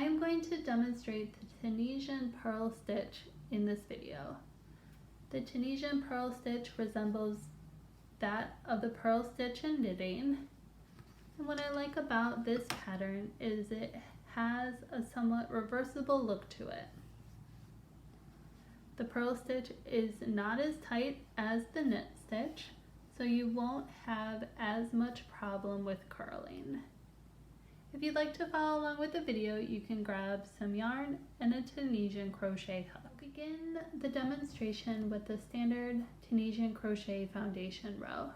am going to demonstrate the Tunisian purl stitch in this video. The Tunisian purl stitch resembles that of the purl stitch in knitting, and what I like about this pattern is it has a somewhat reversible look to it. The purl stitch is not as tight as the knit stitch, so you won't have as much problem with curling. If you'd like to follow along with the video, you can grab some yarn and a Tunisian crochet hook. Begin the demonstration with the standard Tunisian crochet foundation row.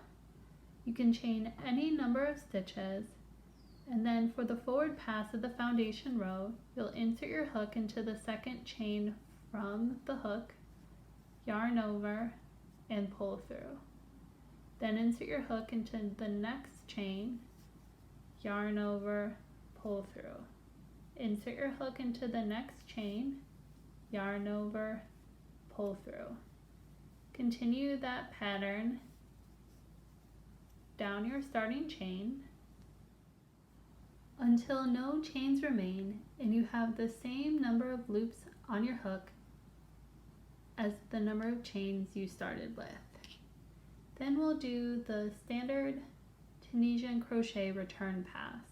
You can chain any number of stitches, and then for the forward pass of the foundation row, you'll insert your hook into the second chain from the hook, yarn over, and pull through. Then insert your hook into the next chain, yarn over, pull through. Insert your hook into the next chain, yarn over, pull through. Continue that pattern down your starting chain until no chains remain and you have the same number of loops on your hook as the number of chains you started with. Then we'll do the standard Tunisian crochet return pass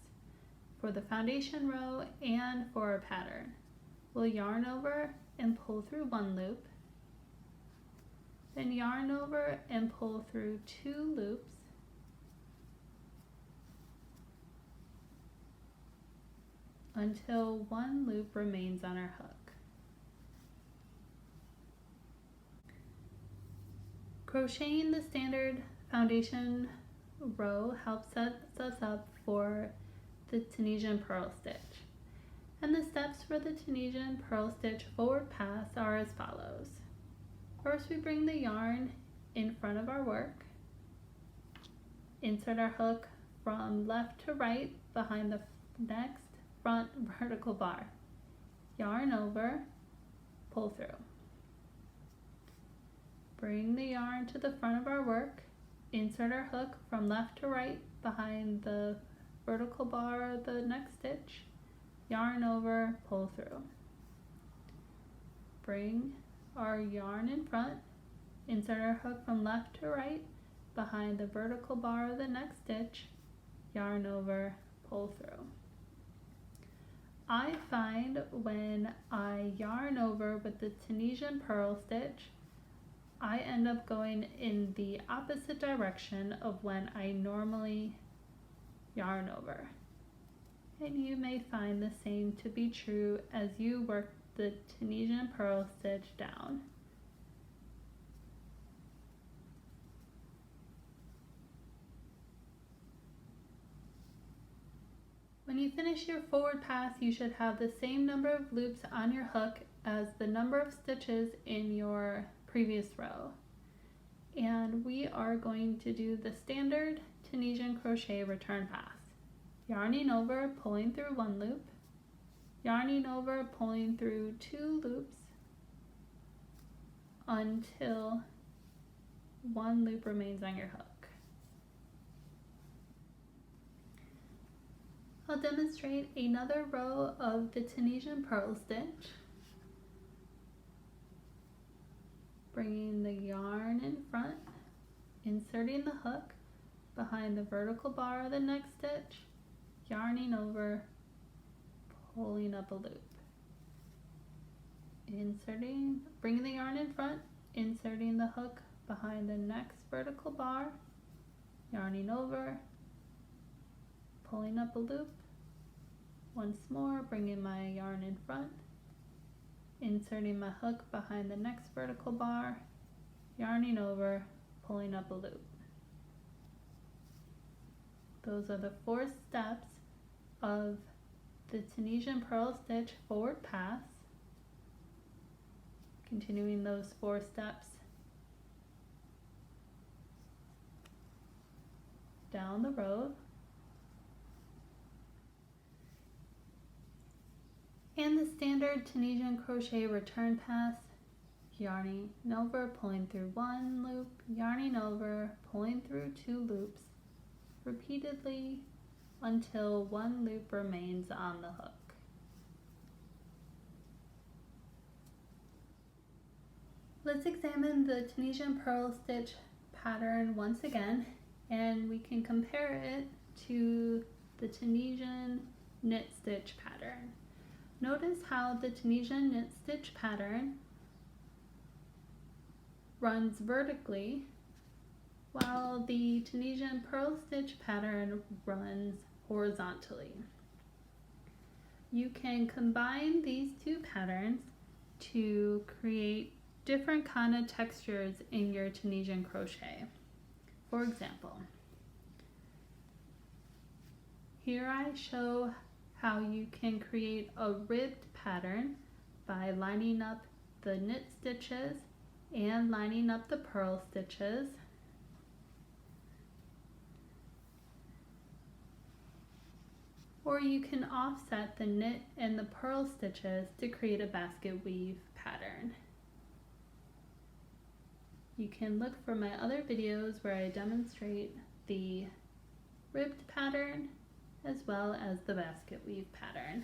for the foundation row and for our pattern. We'll yarn over and pull through one loop, then yarn over and pull through two loops, until one loop remains on our hook. Crocheting the standard foundation row helps set us up for the Tunisian purl stitch. And the steps for the Tunisian purl stitch forward pass are as follows. First, we bring the yarn in front of our work, insert our hook from left to right behind the next front vertical bar, yarn over, pull through. Bring the yarn to the front of our work, insert our hook from left to right behind the vertical bar of the next stitch, yarn over, pull through. Bring our yarn in front, insert our hook from left to right behind the vertical bar of the next stitch, yarn over, pull through. I find when I yarn over with the Tunisian purl stitch, I end up going in the opposite direction of when I normally yarn over. And you may find the same to be true as you work the Tunisian purl stitch down. When you finish your forward pass, you should have the same number of loops on your hook as the number of stitches in your previous row. And we are going to do the standard Tunisian crochet return pass. Yarning over, pulling through one loop, yarning over, pulling through two loops until one loop remains on your hook. I'll demonstrate another row of the Tunisian purl stitch. Bringing the yarn in front, inserting the hook behind the vertical bar of the next stitch, yarning over, pulling up a loop. Bringing the yarn in front, inserting the hook behind the next vertical bar, yarning over, pulling up a loop. Once more, bringing my yarn in front, inserting my hook behind the next vertical bar, yarning over, pulling up a loop. Those are the 4 steps of the Tunisian purl stitch forward pass. Continuing those 4 steps down the row. And the standard Tunisian crochet return pass, yarning over, pulling through one loop, yarning over, pulling through 2 loops, repeatedly until one loop remains on the hook. Let's examine the Tunisian purl stitch pattern once again, and we can compare it to the Tunisian knit stitch pattern. Notice how the Tunisian knit stitch pattern runs vertically, while the Tunisian purl stitch pattern runs horizontally. You can combine these two patterns to create different kind of textures in your Tunisian crochet. For example, here I show how you can create a ribbed pattern by lining up the knit stitches and lining up the purl stitches. Or you can offset the knit and the purl stitches to create a basket weave pattern. You can look for my other videos where I demonstrate the ribbed pattern as well as the basket weave pattern.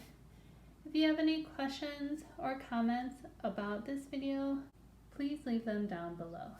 If you have any questions or comments about this video, please leave them down below.